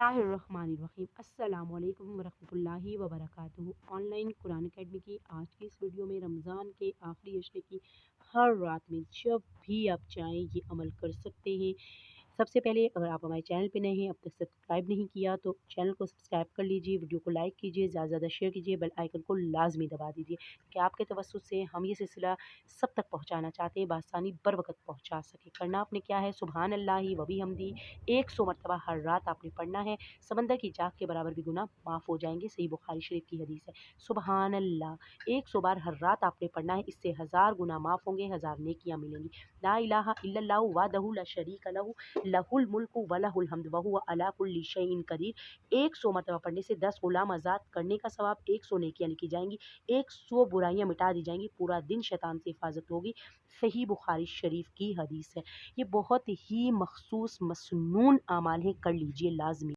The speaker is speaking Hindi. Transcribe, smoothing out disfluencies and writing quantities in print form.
बिस्मिल्लाहिर्रहमानिर्रहीम अस्सलामुअलैकुम वरहमतुल्लाहि वबरकातुहू। ऑनलाइन कुरान अकेडमी की आज की इस वीडियो में रमज़ान के आखिरी अशरे की हर रात में जब भी आप चाहें ये अमल कर सकते हैं। सबसे पहले अगर आप हमारे चैनल पे नए हैं, अब तक सब्सक्राइब नहीं किया तो चैनल को सब्सक्राइब कर लीजिए, वीडियो को लाइक कीजिए, ज़्यादा से ज़्यादा शेयर कीजिए, बेल आइकन को लाजमी दबा दीजिए कि आपके तवज्जुह से हम ये सिलसिला सब तक पहुँचाना चाहते हैं, बासानी बर वक़्त पहुँचा सके। करना आपने क्या है, सुबहान अल्लाहि व बिहम्दी 100 मरतबा हर रात आपने पढ़ना है। समंदर की झाग के बराबर भी गुनाह माफ़ हो जाएंगे। सही बुखारी शरीफ की हदीस है। सुबहान अल्लाह 100 बार हर रात आपने पढ़ना है, इससे 1000 गुनाह माफ़ होंगे, 1000 नेकियां मिलेंगी। ला इलाहा इल्लल्लाहु वहदहु ला शरीका लहू लहुल मुल्कु व लहुल हम्द व हुवा अला कुल्ली शैइन कदीर। 100 मरतबा पढ़ने से 10 गुलाम आज़ाद करने का सवाब, 100 नेकियां लिखी जाएंगी, 100 बुराइयां मिटा दी जाएंगी, पूरा दिन शैतान से हिफाजत होगी। सही बुखारी शरीफ की हदीस है। ये बहुत ही मखसूस मसनून अमाल है, कर लीजिए लाजमी।